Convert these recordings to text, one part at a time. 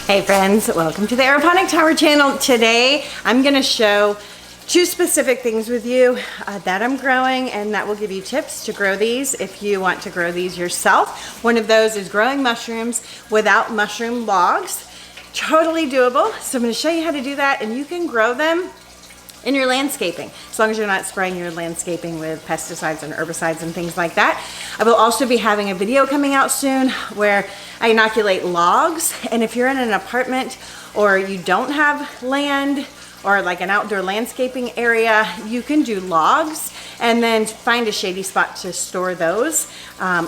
Hey friends, welcome to the Aeroponic Tower channel. Today I'm going to show two specific things with you that I'm growing, and that will give you tips to grow these if you want to grow these yourself. One of those is growing mushrooms without mushroom logs. Totally doable. So I'm going to show you how to do that, and you can grow them in your landscaping, as long as you're not spraying your landscaping with pesticides and herbicides and things like that. I will also be having a video coming out soon where I inoculate logs, and if you're in an apartment or you don't have land or like an outdoor landscaping area, you can do logs and then find a shady spot to store those,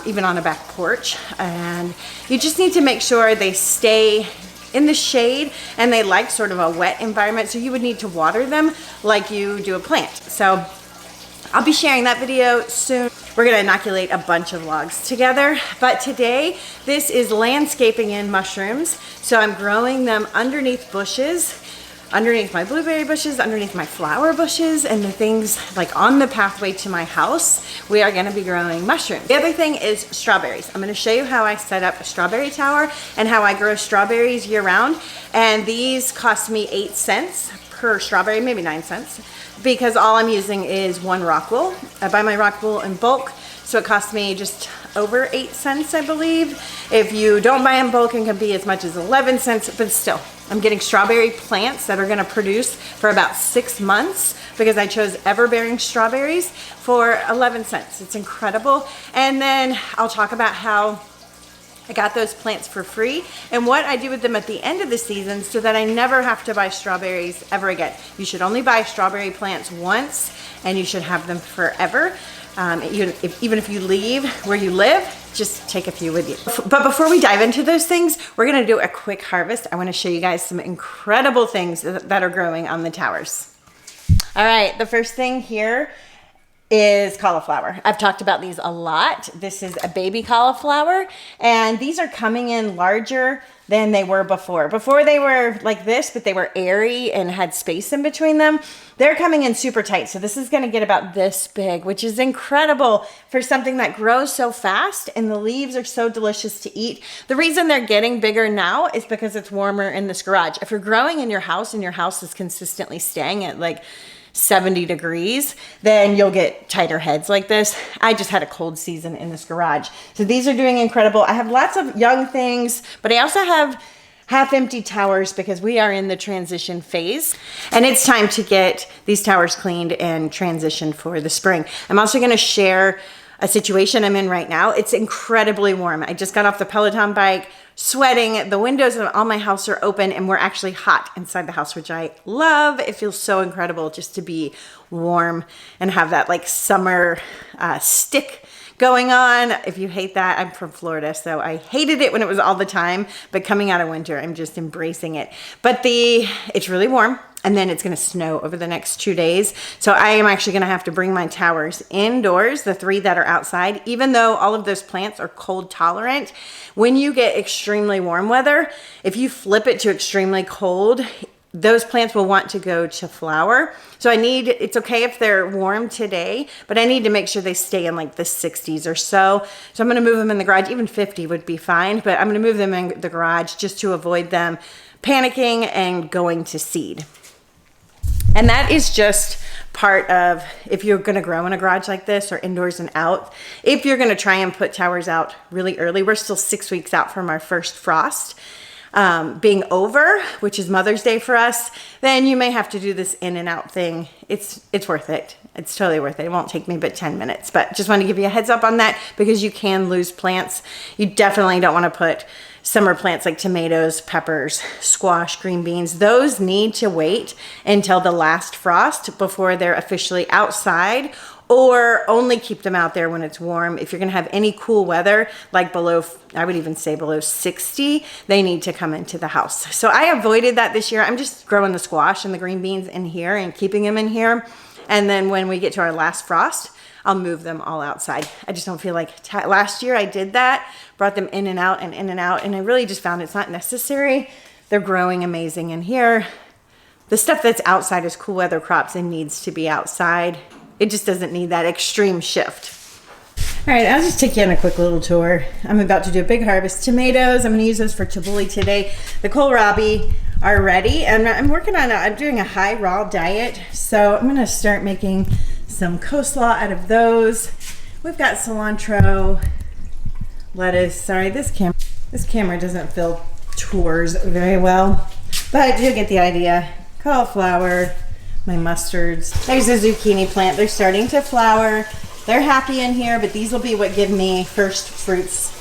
even on a back porch. And you just need to make sure they stay in the shade and they like sort of a wet environment, so you would need to water them like you do a plant. So I'll be sharing that video soon. We're gonna inoculate a bunch of logs together, but today this is landscaping in mushrooms. So I'm growing them underneath bushes, underneath my blueberry bushes, underneath my flower bushes, and the things like on the pathway to my house. We are gonna be growing mushrooms. The other thing is strawberries. I'm gonna show you how I set up a strawberry tower and how I grow strawberries year round. And these cost me 8 cents per strawberry, maybe 9 cents, because all I'm using is one rock wool. I buy my rock wool in bulk, so it costs me just over 8 cents, I believe. If you don't buy in bulk, it can be as much as 11 cents, but still, I'm getting strawberry plants that are gonna produce for about 6 months because I chose ever-bearing strawberries for 11 cents. It's incredible. And then I'll talk about how I got those plants for free and what I do with them at the end of the season so that I never have to buy strawberries ever again. You should only buy strawberry plants once and you should have them forever. Even if you leave where you live, just take a few with you. But before we dive into those things, we're gonna do a quick harvest. I wanna show you guys some incredible things that are growing on the towers. All right, the first thing here is cauliflower. I've talked about these a lot. This is a baby cauliflower, and these are coming in larger than they were before. Before they were like this, but they were airy and had space in between them. They're coming in super tight. So this is gonna get about this big, which is incredible for something that grows so fast, and the leaves are so delicious to eat. The reason they're getting bigger now is because it's warmer in this garage. If you're growing in your house and your house is consistently staying at like 70 degrees, then you'll get tighter heads like this. I just had a cold season in this garage. So these are doing incredible. I have lots of young things, but I also have half empty towers because we are in the transition phase and it's time to get these towers cleaned and transitioned for the spring. I'm also gonna share a situation I'm in right now. It's incredibly warm. I just got off the Peloton bike, sweating. The windows of all my house are open and we're actually hot inside the house, which I love. It feels so incredible just to be warm and have that like summer stick going on. If you hate that, I'm from Florida, so I hated it when it was all the time, but coming out of winter, I'm just embracing it. But it's really warm, and then it's gonna snow over the next 2 days. So I am actually gonna have to bring my towers indoors, the 3 that are outside, even though all of those plants are cold tolerant. When you get extremely warm weather, if you flip it to extremely cold, those plants will want to go to flower. So it's okay if they're warm today, but I need to make sure they stay in like the 60s or so. So I'm gonna move them in the garage. Even 50 would be fine, but I'm gonna move them in the garage just to avoid them panicking and going to seed. And that is just part of, if you're gonna grow in a garage like this or indoors and out, if you're gonna try and put towers out really early, we're still 6 weeks out from our first frost being over, which is Mother's Day for us, then you may have to do this in and out thing. It's worth it. It's totally worth it. It won't take me but 10 minutes, but just want to give you a heads up on that because you can lose plants. You definitely don't want to put summer plants like tomatoes, peppers, squash, green beans. Those need to wait until the last frost before they're officially outside, or only keep them out there when it's warm. If you're gonna have any cool weather, like below, I would even say below 60, they need to come into the house. So I avoided that this year. I'm just growing the squash and the green beans in here and keeping them in here. And then when we get to our last frost, I'll move them all outside. I just don't feel like, last year I did that, brought them in and out, and I really just found it's not necessary. They're growing amazing in here. The stuff that's outside is cool weather crops and needs to be outside. It just doesn't need that extreme shift. All right, I'll just take you on a quick little tour. I'm about to do a big harvest. Tomatoes, I'm gonna use those for tabbouleh today. The kohlrabi are ready, and I'm doing a high raw diet. So I'm gonna start making some coleslaw out of those. We've got cilantro, lettuce. Sorry, this camera doesn't film tours very well, but you get the idea. Cauliflower, my mustards. There's a zucchini plant. They're starting to flower. They're happy in here, but these will be what give me first fruits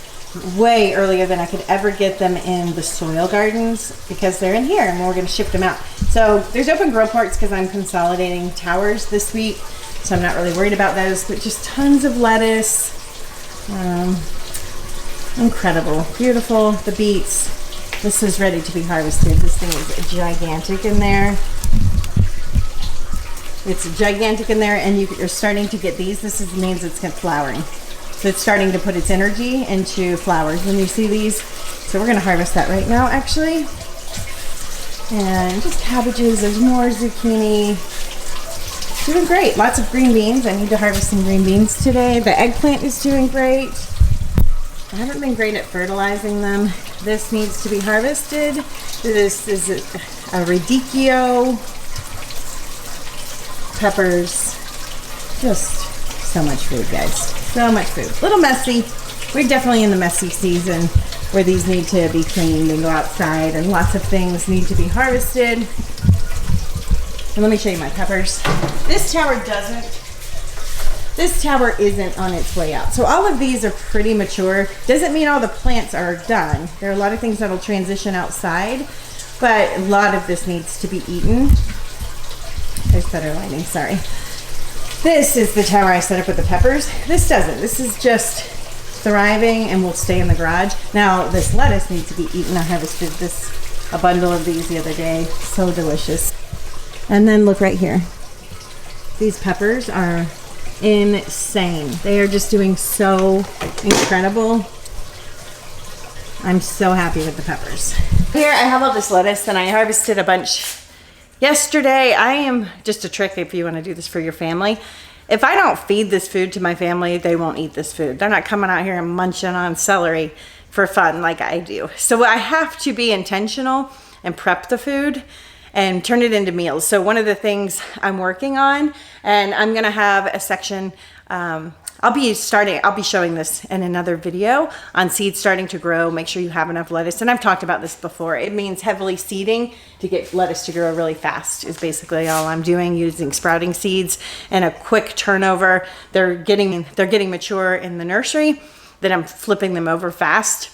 way earlier than I could ever get them in the soil gardens because they're in here and we're going to shift them out. So there's open grow ports because I'm consolidating towers this week, so I'm not really worried about those, but just tons of lettuce. Incredible, beautiful. The beets. This is ready to be harvested. This thing is gigantic in there. It's gigantic in there, and you're starting to get these. This means it's flowering. So it's starting to put its energy into flowers when you see these. So we're gonna harvest that right now, actually. And just cabbages, there's more zucchini. Doing great, lots of green beans. I need to harvest some green beans today. The eggplant is doing great. I haven't been great at fertilizing them. This needs to be harvested. This is a radicchio. Peppers, just so much food, guys. So much food. A little messy. We're definitely in the messy season where these need to be cleaned and go outside, and lots of things need to be harvested. And let me show you my peppers. This tower isn't on its way out. So all of these are pretty mature. Doesn't mean all the plants are done. There are a lot of things that'll transition outside, but a lot of this needs to be eaten. There's better lighting, sorry. This is the tower I set up with the peppers. This doesn't. This is just thriving and will stay in the garage. Now, this lettuce needs to be eaten. I harvested a bundle of these the other day. So delicious. And then look right here. These peppers are insane. They are just doing so incredible. I'm so happy with the peppers. Here I have all this lettuce, and I harvested a bunch yesterday. I am just a trick if you want to do this for your family. If I don't feed this food to my family, they won't eat this food. They're not coming out here and munching on celery for fun like I do. So I have to be intentional and prep the food and turn it into meals. So one of the things I'm working on, and I'm gonna have a section, I'll be showing this in another video on seeds starting to grow. Make sure you have enough lettuce. And I've talked about this before. It means heavily seeding to get lettuce to grow really fast is basically all I'm doing, using sprouting seeds and a quick turnover. They're getting mature in the nursery, then I'm flipping them over fast.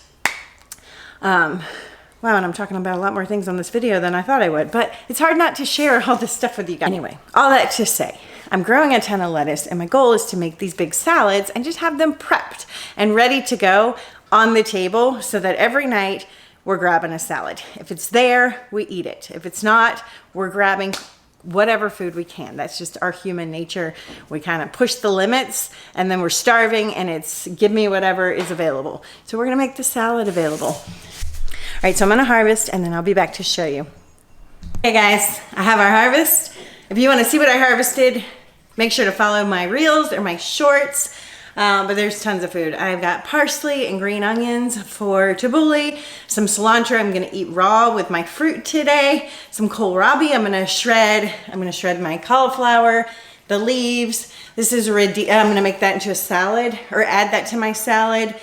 Wow, and I'm talking about a lot more things on this video than I thought I would, but it's hard not to share all this stuff with you guys. Anyway, all that to say, I'm growing a ton of lettuce, and my goal is to make these big salads and just have them prepped and ready to go on the table so that every night we're grabbing a salad. If it's there, we eat it. If it's not, we're grabbing whatever food we can. That's just our human nature. We kind of push the limits, and then we're starving, and it's give me whatever is available. So we're gonna make the salad available. All right, so I'm gonna harvest, and then I'll be back to show you. Hey guys, I have our harvest. If you wanna see what I harvested, make sure to follow my reels or my shorts, but there's tons of food. I've got parsley and green onions for tabbouleh, some cilantro I'm gonna eat raw with my fruit today, some kohlrabi I'm gonna shred my cauliflower, the leaves. This is I'm gonna make that into a salad or add that to my salad.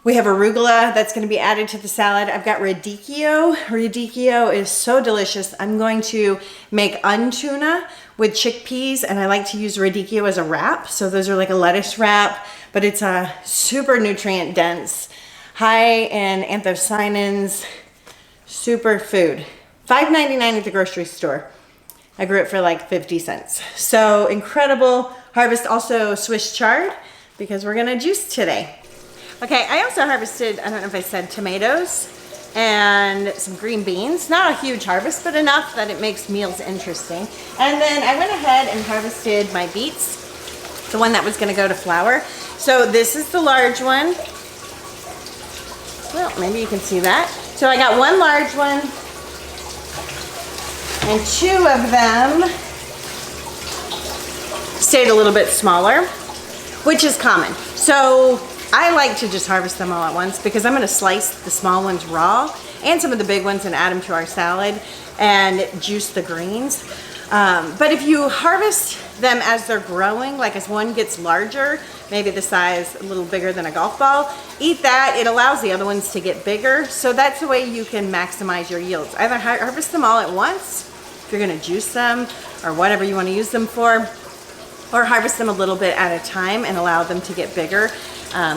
We have arugula that's going to be added to the salad. I've got radicchio. Radicchio is so delicious. I'm going to make untuna with chickpeas, and I like to use radicchio as a wrap. So those are like a lettuce wrap, but it's a super nutrient dense, high in anthocyanins, super food. $5.99 at the grocery store. I grew it for like 50 cents. So incredible harvest. Also Swiss chard because we're gonna juice today. Okay, I also harvested, I don't know if I said tomatoes and some green beans. Not a huge harvest, but enough that it makes meals interesting. And then I went ahead and harvested my beets, the one that was gonna go to flour. So this is the large one. Well, maybe you can see that. So I got one large one and two of them stayed a little bit smaller. which is common. So I like to just harvest them all at once because I'm going to slice the small ones raw and some of the big ones and add them to our salad and juice the greens. But if you harvest them as they're growing, like as one gets larger, maybe the size a little bigger than a golf ball, eat that. It allows the other ones to get bigger. So that's the way you can maximize your yields. Either harvest them all at once, if you're going to juice them or whatever you want to use them for, or harvest them a little bit at a time and allow them to get bigger,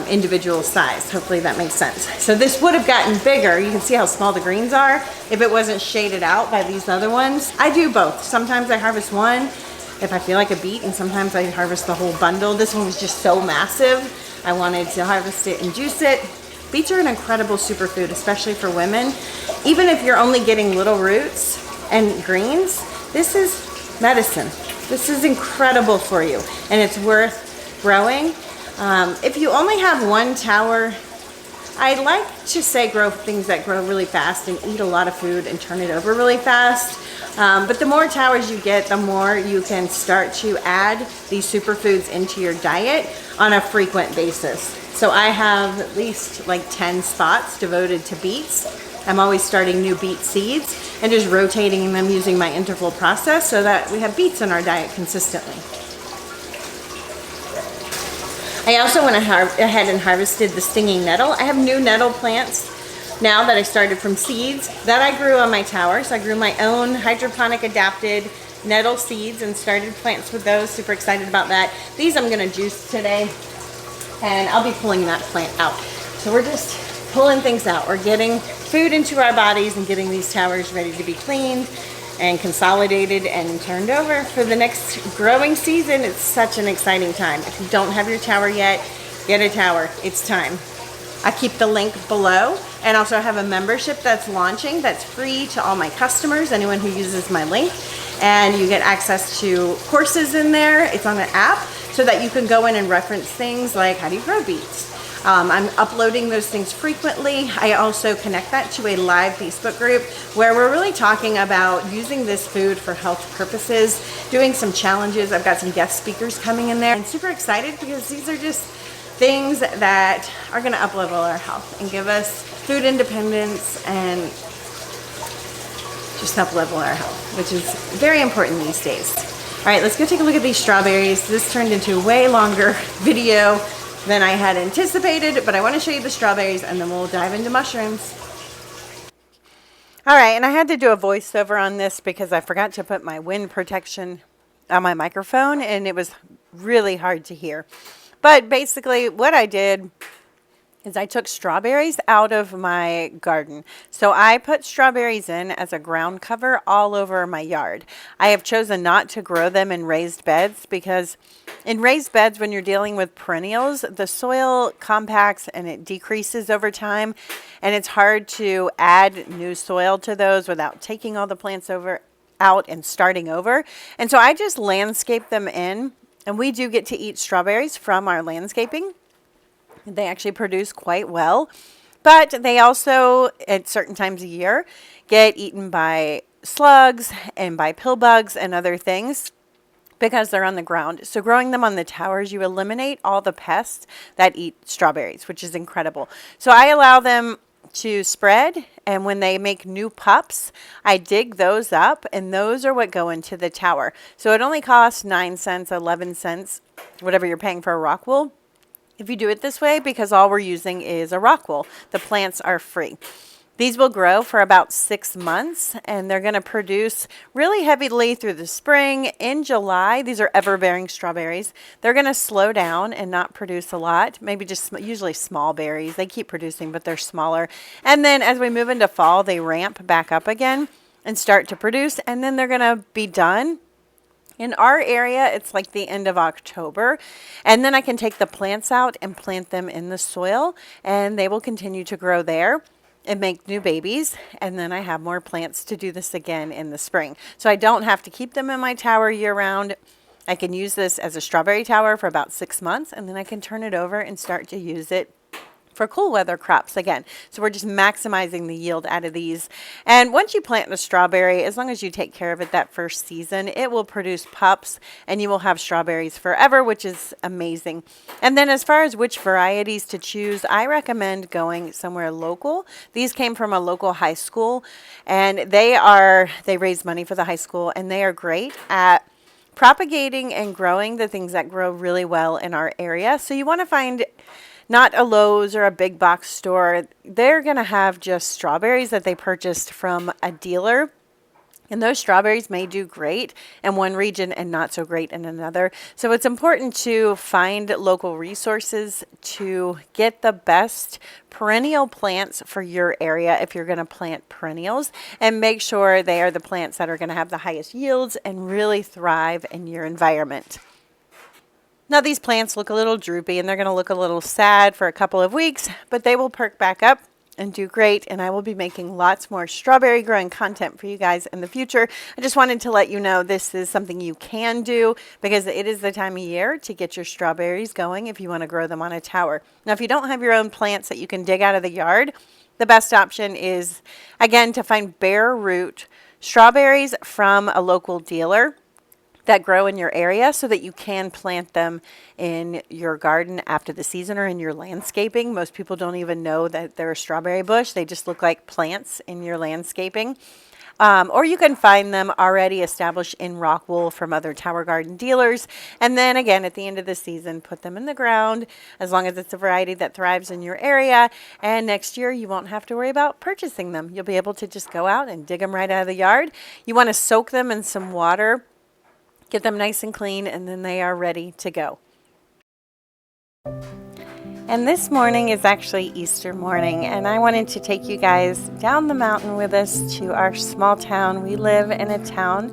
individual size. Hopefully that makes sense. So this would have gotten bigger. You can see how small the greens are if it wasn't shaded out by these other ones. I do both. Sometimes I harvest one if I feel like a beet, and sometimes I harvest the whole bundle. This one was just so massive, I wanted to harvest it and juice it. Beets are an incredible superfood, especially for women. Even if you're only getting little roots and greens, this is medicine. This is incredible for you, and it's worth growing. If you only have one tower, I like to say grow things that grow really fast and eat a lot of food and turn it over really fast. But the more towers you get, the more you can start to add these superfoods into your diet on a frequent basis. So I have at least like 10 spots devoted to beets. I'm always starting new beet seeds and just rotating them using my interval process so that we have beets in our diet consistently. I also went ahead and harvested the stinging nettle. I have new nettle plants now that I started from seeds that I grew on my tower. So I grew my own hydroponic adapted nettle seeds and started plants with those. Super excited about that. These I'm gonna juice today, and I'll be pulling that plant out. So we're just pulling things out. We're getting food into our bodies and getting these towers ready to be cleaned and consolidated and turned over for the next growing season. It's such an exciting time. If you don't have your tower yet, get a tower. It's time. I keep the link below, and also have a membership that's launching that's free to all my customers, anyone who uses my link, and you get access to courses in there. It's on an app so that you can go in and reference things like how do you grow beets. I'm uploading those things frequently. I also connect that to a live Facebook group where we're really talking about using this food for health purposes, doing some challenges. I've got some guest speakers coming in there. I'm super excited because these are just things that are going to uplevel our health and give us food independence and just help level our health, which is very important these days. All right, let's go take a look at these strawberries. This turned into a way longer video than I had anticipated, but I want to show you the strawberries and then we'll dive into mushrooms. All right, and I had to do a voiceover on this because I forgot to put my wind protection on my microphone and it was really hard to hear. But basically what I did is I took strawberries out of my garden. So I put strawberries in as a ground cover all over my yard. I have chosen not to grow them in raised beds because in raised beds, when you're dealing with perennials, the soil compacts and it decreases over time. And it's hard to add new soil to those without taking all the plants out and starting over. And so I just landscape them in. And we do get to eat strawberries from our landscaping. They actually produce quite well, but they also, at certain times a year, get eaten by slugs and by pill bugs and other things because they're on the ground. So growing them on the towers, you eliminate all the pests that eat strawberries, which is incredible. So I allow them to spread, and when they make new pups, I dig those up, and those are what go into the tower. So it only costs 9 cents, 11 cents, whatever you're paying for a rock wool, if you do it this way, because all we're using is a rock wool. The plants are free. These will grow for about 6 months, and they're going to produce really heavily through the spring. In July, these are ever-bearing strawberries. They're going to slow down and not produce a lot, maybe just usually small berries. They keep producing, but they're smaller. And then as we move into fall, they ramp back up again and start to produce, and then they're going to be done. In our area, it's like the end of October, and then I can take the plants out and plant them in the soil, and they will continue to grow there and make new babies, and then I have more plants to do this again in the spring. So I don't have to keep them in my tower year-round. I can use this as a strawberry tower for about 6 months, and then I can turn it over and start to use it for cool weather crops again. So we're just maximizing the yield out of these. And once you plant a strawberry, as long as you take care of it that first season, it will produce pups and you will have strawberries forever, which is amazing. And then as far as which varieties to choose, I recommend going somewhere local. These came from a local high school, and they raise money for the high school, and they are great at propagating and growing the things that grow really well in our area. So you want to find not a Lowe's or a big box store. They're going to have just strawberries that they purchased from a dealer. And those strawberries may do great in one region and not so great in another. So it's important to find local resources to get the best perennial plants for your area if you're going to plant perennials, and make sure they are the plants that are going to have the highest yields and really thrive in your environment. Now these plants look a little droopy and they're going to look a little sad for a couple of weeks, but they will perk back up and do great, and I will be making lots more strawberry growing content for you guys in the future. I just wanted to let you know this is something you can do, because it is the time of year to get your strawberries going if you want to grow them on a tower. Now if you don't have your own plants that you can dig out of the yard, the best option is, again, to find bare root strawberries from a local dealer that grow in your area, so that you can plant them in your garden after the season or in your landscaping. Most people don't even know that they're a strawberry bush. They just look like plants in your landscaping. Or you can find them already established in rock wool from other tower garden dealers. And then again, at the end of the season, put them in the ground, as long as it's a variety that thrives in your area. And next year, you won't have to worry about purchasing them. You'll be able to just go out and dig them right out of the yard. You want to soak them in some water, get them nice and clean, and then they are ready to go. And this morning is actually Easter morning, and I wanted to take you guys down the mountain with us to our small town. We live in a town,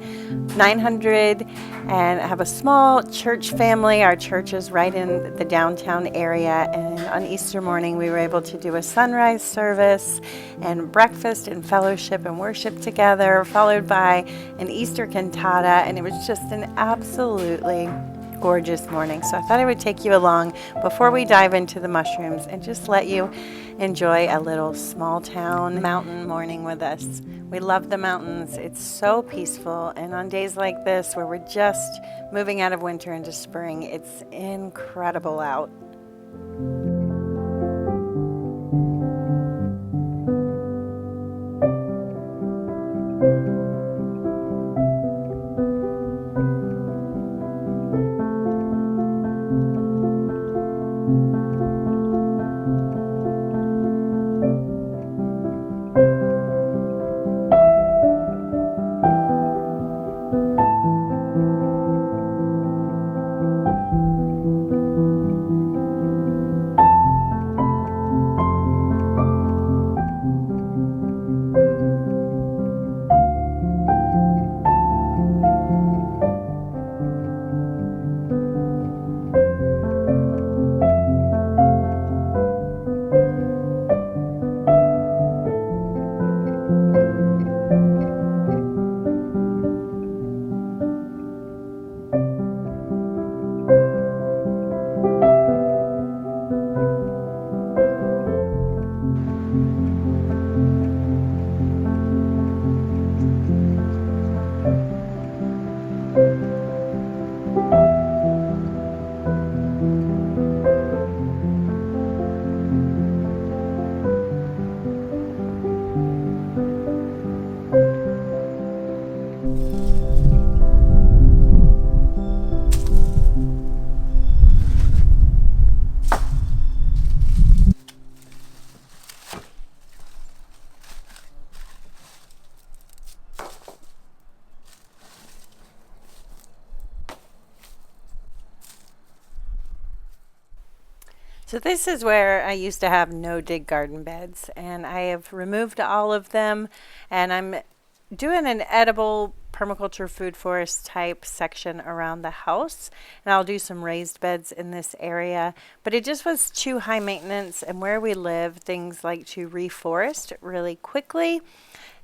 900, and have a small church family. Our church is right in the downtown area, and on Easter morning we were able to do a sunrise service and breakfast and fellowship and worship together, followed by an Easter cantata, and it was just an absolutely gorgeous morning. So I thought I would take you along before we dive into the mushrooms and just let you enjoy a little small town mountain morning with us. We love the mountains. It's so peaceful, and on days like this where we're just moving out of winter into spring, it's incredible out. So this is where I used to have no dig garden beds, and I have removed all of them, and I'm doing an edible permaculture food forest type section around the house, and I'll do some raised beds in this area, but it just was too high maintenance, and where we live things like to reforest really quickly,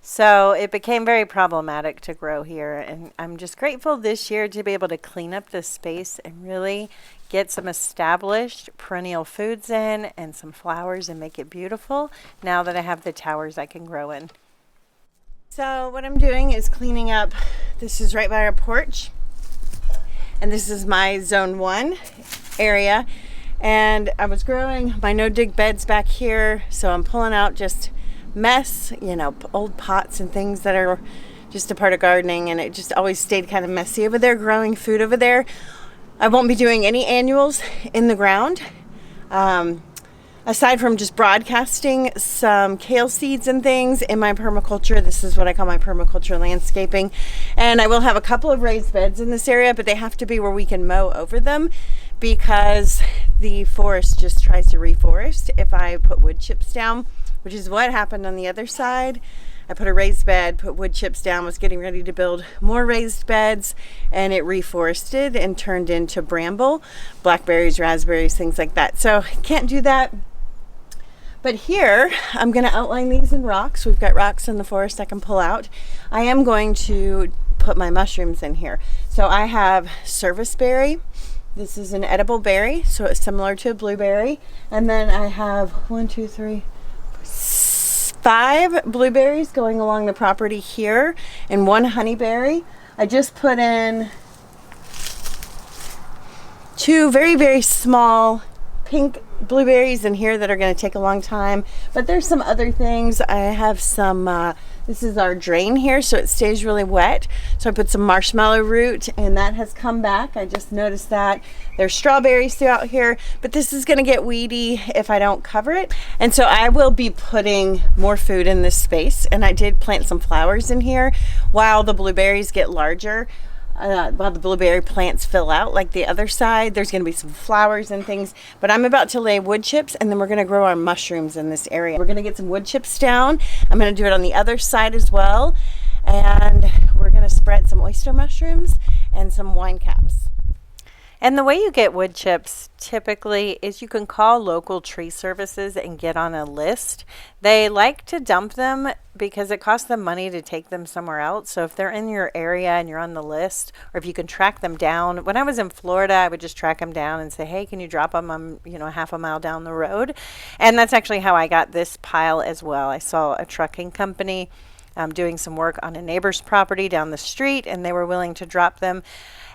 so it became very problematic to grow here. And I'm just grateful this year to be able to clean up this space and really get some established perennial foods in and some flowers and make it beautiful now that I have the towers I can grow in. So what I'm doing is cleaning up. This is right by our porch, and this is my zone 1 area, and I was growing my no dig beds back here, so I'm pulling out just mess, old pots and things that are just a part of gardening, and it just always stayed kind of messy over there growing food over there. I won't be doing any annuals in the ground. Aside from just broadcasting some kale seeds and things in my permaculture. This is what I call my permaculture landscaping. And I will have a couple of raised beds in this area, but they have to be where we can mow over them because the forest just tries to reforest if I put wood chips down, which is what happened on the other side. I put a raised bed, put wood chips down, was getting ready to build more raised beds, and it reforested and turned into bramble, blackberries, raspberries, things like that. So can't do that. But here, I'm going to outline these in rocks. We've got rocks in the forest I can pull out. I am going to put my mushrooms in here. So I have serviceberry. This is an edible berry, so it's similar to a blueberry. And then I have 5 blueberries going along the property here and 1 honeyberry. I just put in 2 very, very small pink blueberries in here that are going to take a long time, but there's some other things. I have some this is our drain here, so it stays really wet, so I put some marshmallow root, and that has come back. I just noticed that there's strawberries throughout here, but this is going to get weedy if I don't cover it, and so I will be putting more food in this space. And I did plant some flowers in here while the blueberries get larger. While the blueberry plants fill out, like the other side, there's going to be some flowers and things, but I'm about to lay wood chips, and then we're going to grow our mushrooms in this area. We're going to get some wood chips down. I'm going to do it on the other side as well, and we're going to spread some oyster mushrooms and some wine caps. And the way you get wood chips typically is you can call local tree services and get on a list. They like to dump them because it costs them money to take them somewhere else. So if they're in your area and you're on the list, or if you can track them down. When I was in Florida, I would just track them down and say, hey, can you drop them? I'm, half a mile down the road. And that's actually how I got this pile as well. I saw a trucking company doing some work on a neighbor's property down the street, and they were willing to drop them.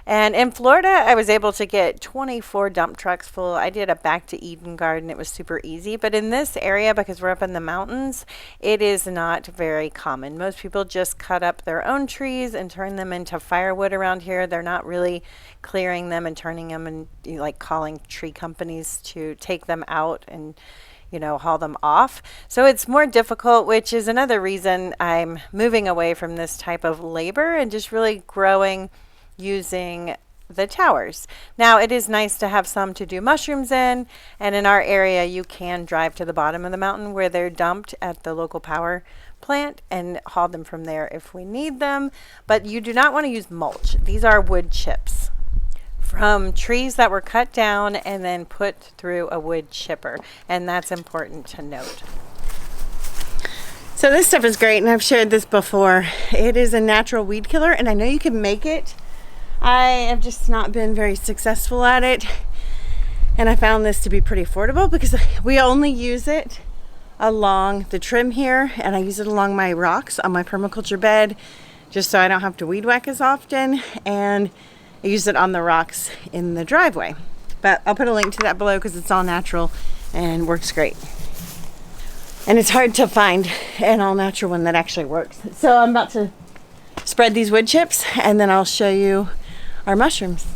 And in Florida, I was able to get 24 dump trucks full. I did a back to Eden garden. It was super easy. But in this area, because we're up in the mountains, it is not very common. Most people just cut up their own trees and turn them into firewood around here. They're not really clearing them and turning them and like calling tree companies to take them out and haul them off. So it's more difficult, which is another reason I'm moving away from this type of labor and just really growing using the towers. Now, it is nice to have some to do mushrooms in, and in our area you can drive to the bottom of the mountain where they're dumped at the local power plant and haul them from there if we need them. But you do not want to use mulch. These are wood chips from trees that were cut down and then put through a wood chipper, and that's important to note. So this stuff is great, and I've shared this before. It is a natural weed killer, and I know you can make it. I have just not been very successful at it, and I found this to be pretty affordable because we only use it along the trim here, and I use it along my rocks on my permaculture bed just so I don't have to weed whack as often, and I use it on the rocks in the driveway. But I'll put a link to that below because it's all natural and works great. And it's hard to find an all natural one that actually works. So I'm about to spread these wood chips, and then I'll show you our mushrooms.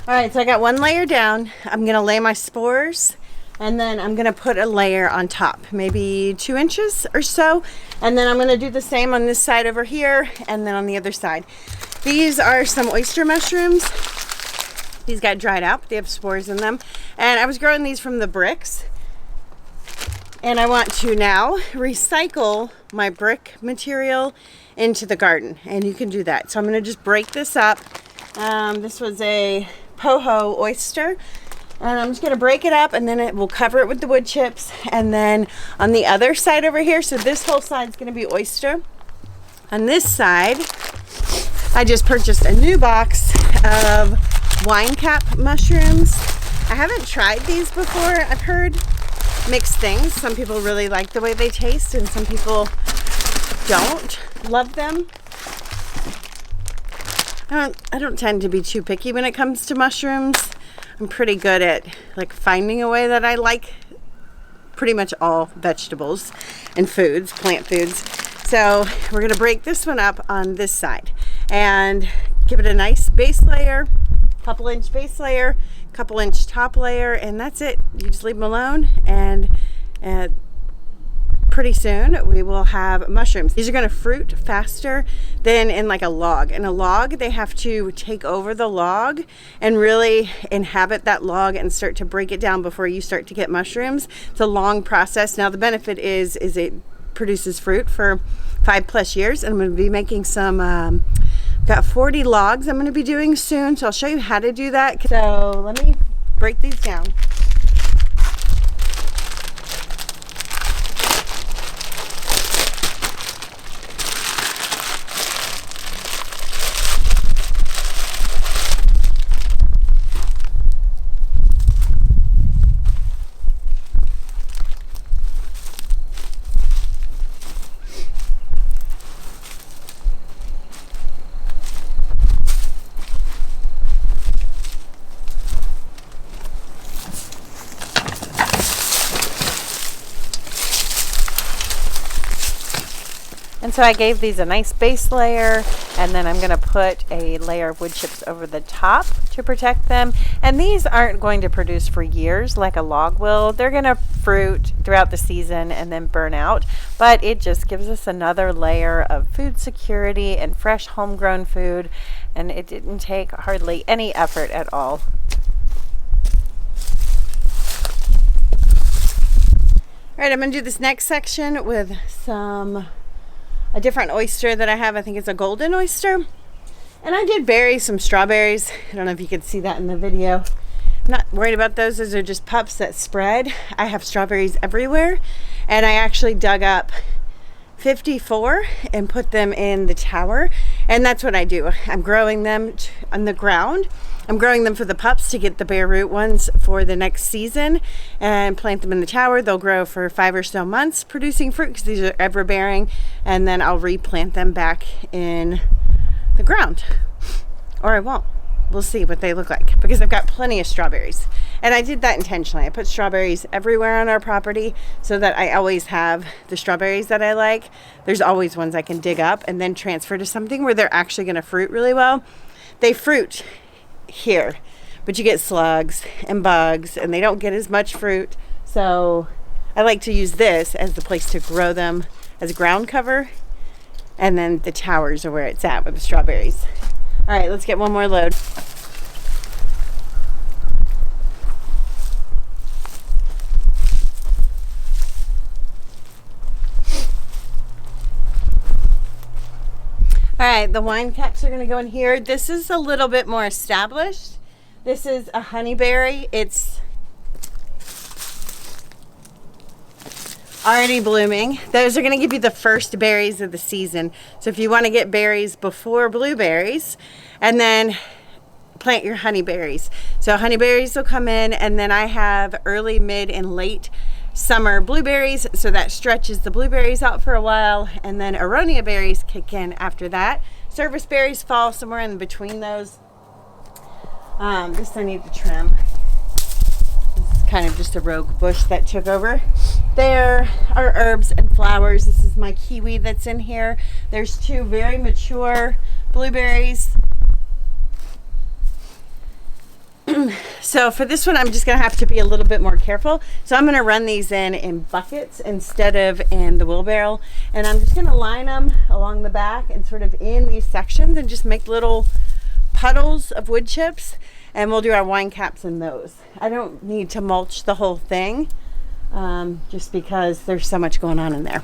All right, so I got one layer down. I'm gonna lay my spores, and then I'm gonna put a layer on top, maybe 2 inches or so. And then I'm gonna do the same on this side over here, and then on the other side. These are some oyster mushrooms. These got dried out, they have spores in them. And I was growing these from the bricks. And I want to now recycle my brick material into the garden. And you can do that. So I'm gonna just break this up. This was a Poho oyster. And I'm just gonna break it up, and then we'll cover it with the wood chips. And then on the other side over here, so this whole side is gonna be oyster. On this side, I just purchased a new box of wine cap mushrooms. I haven't tried these before. I've heard mixed things. Some people really like the way they taste, and some people don't love them. I don't tend to be too picky when it comes to mushrooms. I'm pretty good at like finding a way that I like pretty much all vegetables and foods, plant foods. So we're gonna break this one up on this side and give it a nice base layer, couple inch base layer, couple inch top layer, and that's it. You just leave them alone, and pretty soon we will have mushrooms. These are going to fruit faster than in like a log. In a log, they have to take over the log and really inhabit that log and start to break it down before you start to get mushrooms. It's a long process. Now the benefit is it produces fruit for 5+ years, and I'm going to be making some got 40 logs I'm going to be doing soon, so I'll show you how to do that. So let me break these down. And so I gave these a nice base layer, and then I'm going to put a layer of wood chips over the top to protect them. And these aren't going to produce for years like a log will. They're going to fruit throughout the season and then burn out. But it just gives us another layer of food security and fresh homegrown food. And it didn't take hardly any effort at all. All right, I'm going to do this next section with a different oyster that I have. I think it's a golden oyster. And I did bury some strawberries. I don't know if you could see that in the video. I'm not worried about those. Those are just pups that spread. I have strawberries everywhere. And I actually dug up 54 and put them in the tower. And that's what I do. I'm growing them on the ground. I'm growing them for the pups to get the bare root ones for the next season, and plant them in the tower. They'll grow for 5 or so months producing fruit because these are ever bearing, and then I'll replant them back in the ground, or I won't. We'll see what they look like, because I've got plenty of strawberries, and I did that intentionally. I put strawberries everywhere on our property so that I always have the strawberries that I like. There's always ones I can dig up and then transfer to something where they're actually going to fruit really well. They fruit here, but you get slugs and bugs, and they don't get as much fruit. So I like to use this as the place to grow them as ground cover, and then the towers are where it's at with the strawberries. All right, let's get one more load. All right, the wine caps are going to go in here. This is a little bit more established. This is a honeyberry. It's already blooming. Those are going to give you the first berries of the season. So if you want to get berries before blueberries, and then plant your honeyberries. So honeyberries will come in, and then I have early, mid, and late summer blueberries, so that stretches the blueberries out for a while, and then aronia berries kick in after that. Service berries fall somewhere in between those. This I need to trim. This is kind of just a rogue bush that took over. There are herbs and flowers. This is my kiwi that's in here. There's 2 very mature blueberries. So for this one, I'm just gonna have to be a little bit more careful. So I'm gonna run these in buckets instead of in the wheelbarrow. And I'm just gonna line them along the back and sort of in these sections and just make little puddles of wood chips. And we'll do our wine caps in those. I don't need to mulch the whole thing, just because there's so much going on in there.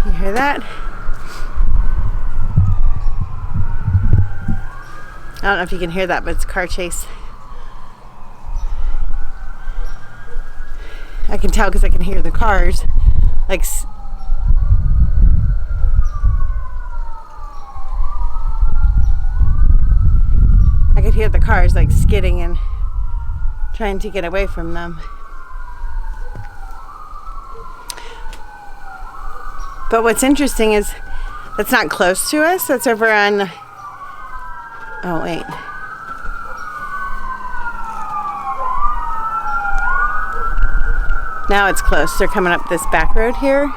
You hear that? I don't know if you can hear that, but it's a car chase. I can tell because I can hear the cars. Like, I could hear the cars like skidding and trying to get away from them. But what's interesting is that's not close to us. That's over on, oh wait. Now it's close. They're coming up this back road here.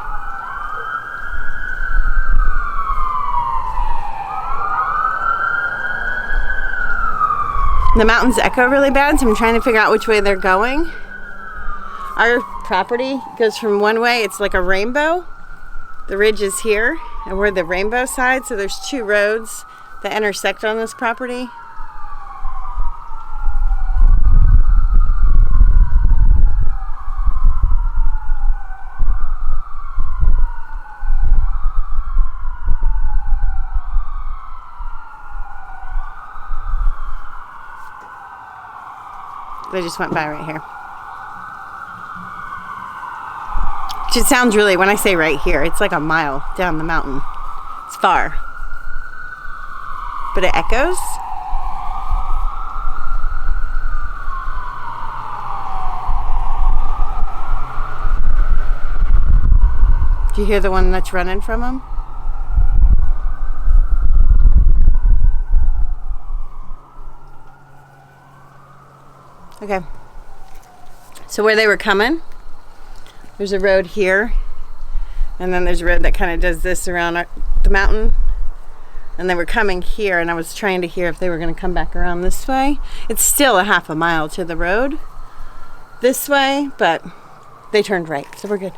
The mountains echo really bad, so I'm trying to figure out which way they're going. Our property goes from one way, it's like a rainbow. The ridge is here, and we're the rainbow side, so there's two roads that intersect on this property. They just went by right here. It sounds really, when I say right here, it's like a mile down the mountain. It's far. But it echoes. Do you hear the one that's running from him? Okay. So where they were coming, there's a road here, and then there's a road that kind of does this around the mountain, and they were coming here, and I was trying to hear if they were going to come back around this way. It's still a half a mile to the road this way, but they turned right, so we're good.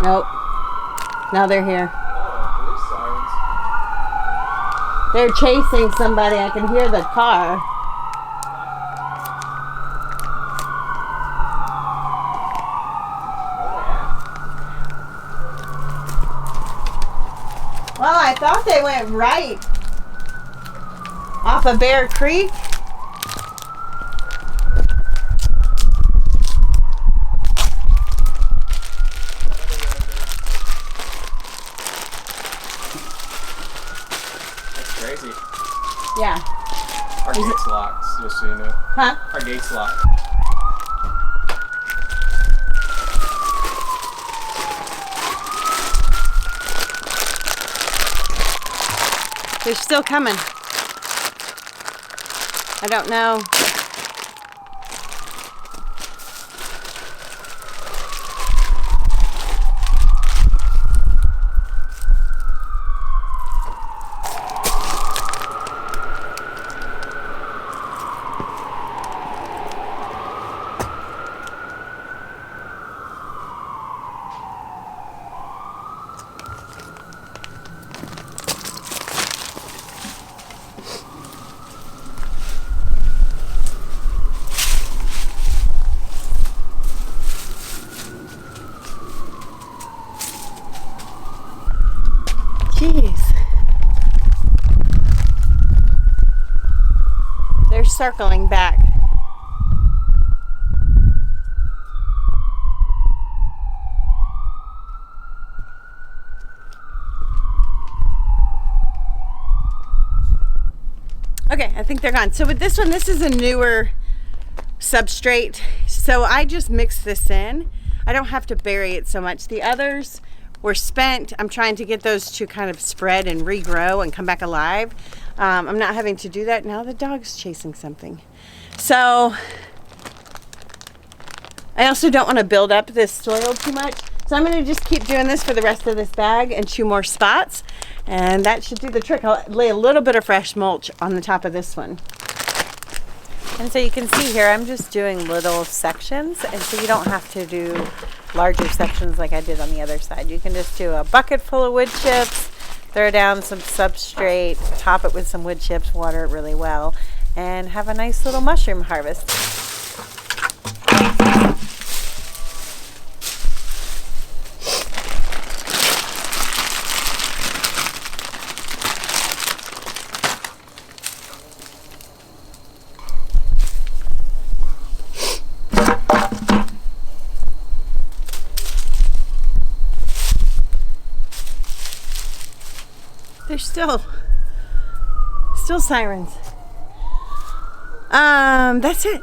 Nope. Now they're here. Oh, police sirens. They're chasing somebody. I can hear the car. Well, I thought they went right off of Bear Creek. Crazy. Yeah. Our gate's locked, just so you know. Huh? Our gate's locked. They're still coming. I don't know. Jeez. They're circling back. Okay, I think they're gone. So with this one, this is a newer substrate. So I just mix this in. I don't have to bury it so much. The others were spent. I'm trying to get those to kind of spread and regrow and come back alive. I'm not having to do that. Now the dog's chasing something. So I also don't want to build up this soil too much. So I'm going to just keep doing this for the rest of this bag and 2 more spots. And that should do the trick. I'll lay a little bit of fresh mulch on the top of this one. And so you can see here, I'm just doing little sections, and so you don't have to do larger sections like I did on the other side. You can just do a bucket full of wood chips, throw down some substrate, top it with some wood chips, water it really well, and have a nice little mushroom harvest. There's still sirens. That's it.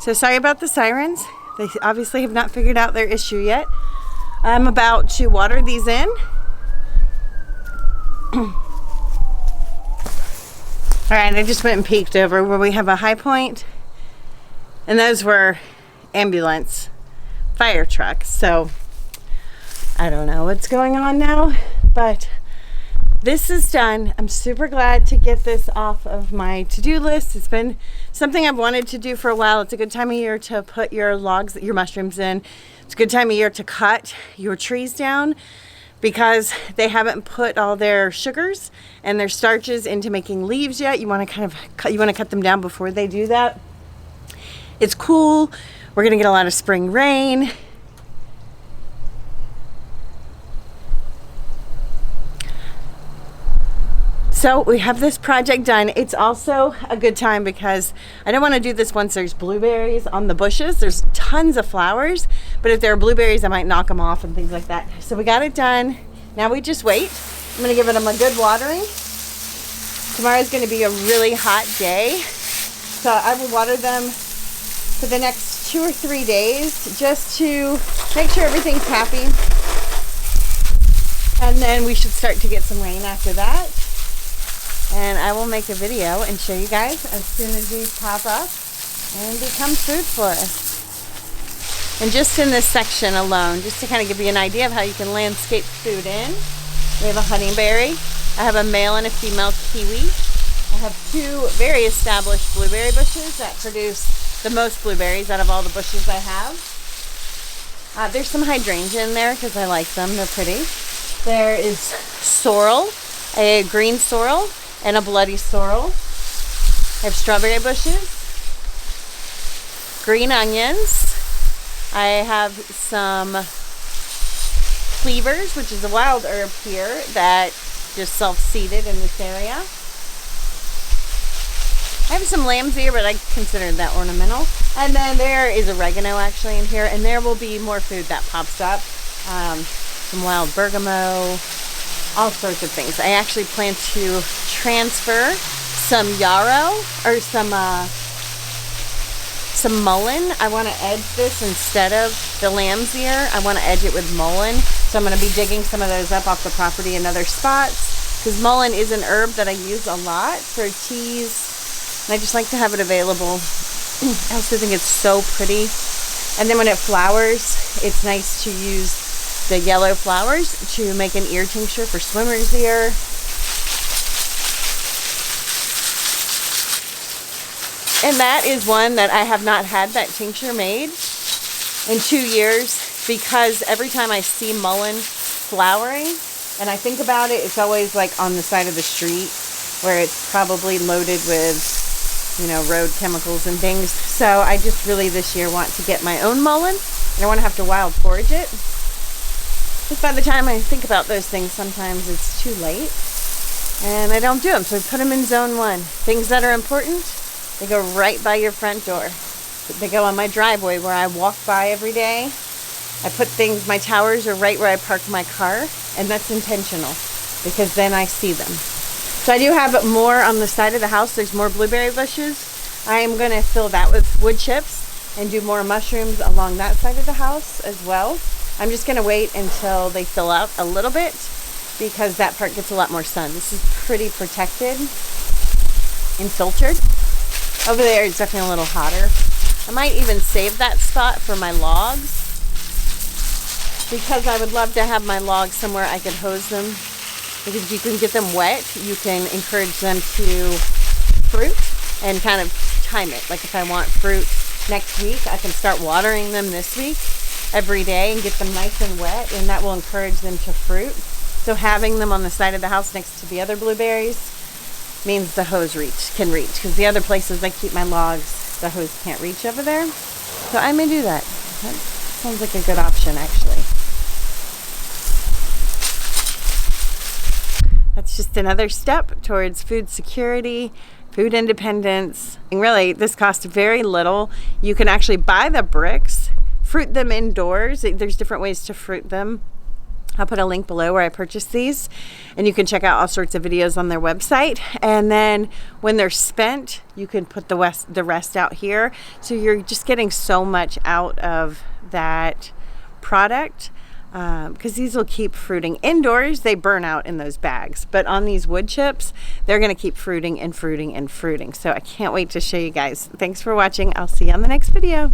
So sorry about the sirens. They obviously have not figured out their issue yet. I'm about to water these in. All right, I just went and peeked over where we have a high point, and those were ambulance fire trucks. So I don't know what's going on now, but this is done. I'm super glad to get this off of my to-do list. It's been something I've wanted to do for a while. It's a good time of year to put your logs, your mushrooms in. It's a good time of year to cut your trees down because they haven't put all their sugars and their starches into making leaves yet. You want to cut them down before they do that. It's cool. We're gonna get a lot of spring rain. So we have this project done. It's also a good time because I don't want to do this once there's blueberries on the bushes. There's tons of flowers, but if there are blueberries, I might knock them off and things like that. So we got it done. Now we just wait. I'm going to give them a good watering. Tomorrow's going to be a really hot day. So I will water them for the next 2 or 3 days just to make sure everything's happy. And then we should start to get some rain after that. And I will make a video and show you guys as soon as these pop up and become food for us. And just in this section alone, just to kind of give you an idea of how you can landscape food in, we have a honeyberry, I have a male and a female kiwi, I have 2 very established blueberry bushes that produce the most blueberries out of all the bushes I have. There's some hydrangea in there because I like them, they're pretty. There is sorrel, a green sorrel, and a bloody sorrel. I have strawberry bushes, green onions. I have some cleavers, which is a wild herb here that just self-seeded in this area. I have some lamb's ear, but I consider that ornamental. And then there is oregano actually in here, and there will be more food that pops up. Some wild bergamot, all sorts of things. I actually plan to transfer some yarrow or some mullein. I want to edge this instead of the lamb's ear. I want to edge it with mullein. So I'm going to be digging some of those up off the property in other spots because mullein is an herb that I use a lot for teas. And I just like to have it available. I also think it's so pretty. And then when it flowers, it's nice to use the yellow flowers to make an ear tincture for swimmer's ear. And that is one that I have not had that tincture made in 2 years because every time I see mullein flowering and I think about it, it's always like on the side of the street where it's probably loaded with, you know, road chemicals and things. So I just really this year want to get my own mullein and I want to have to wild forage it. Because by the time I think about those things, sometimes it's too late and I don't do them. So I put them in zone 1. Things that are important, they go right by your front door. They go on my driveway where I walk by every day. I put things, my towers are right where I park my car, and that's intentional because then I see them. So I do have more on the side of the house. There's more blueberry bushes. I am going to fill that with wood chips and do more mushrooms along that side of the house as well. I'm just gonna wait until they fill out a little bit because that part gets a lot more sun. This is pretty protected and filtered. Over there it's definitely a little hotter. I might even save that spot for my logs because I would love to have my logs somewhere I could hose them, because if you can get them wet, you can encourage them to fruit and kind of time it. Like if I want fruit next week, I can start watering them this week every day and get them nice and wet, and that will encourage them to fruit. So having them on the side of the house next to the other blueberries means the hose can reach, because the other places I keep my logs, the hose can't reach over there. So I may do that. That sounds like a good option, actually. That's just another step towards food security, food independence. And really, this costs very little. You can actually buy the bricks, fruit them indoors. There's different ways to fruit them. I'll put a link below where I purchased these, and you can check out all sorts of videos on their website. And then when they're spent, you can put the rest out here. So you're just getting so much out of that product, because these will keep fruiting. Indoors, they burn out in those bags, but on these wood chips, they're gonna keep fruiting and fruiting and fruiting. So I can't wait to show you guys. Thanks for watching. I'll see you on the next video.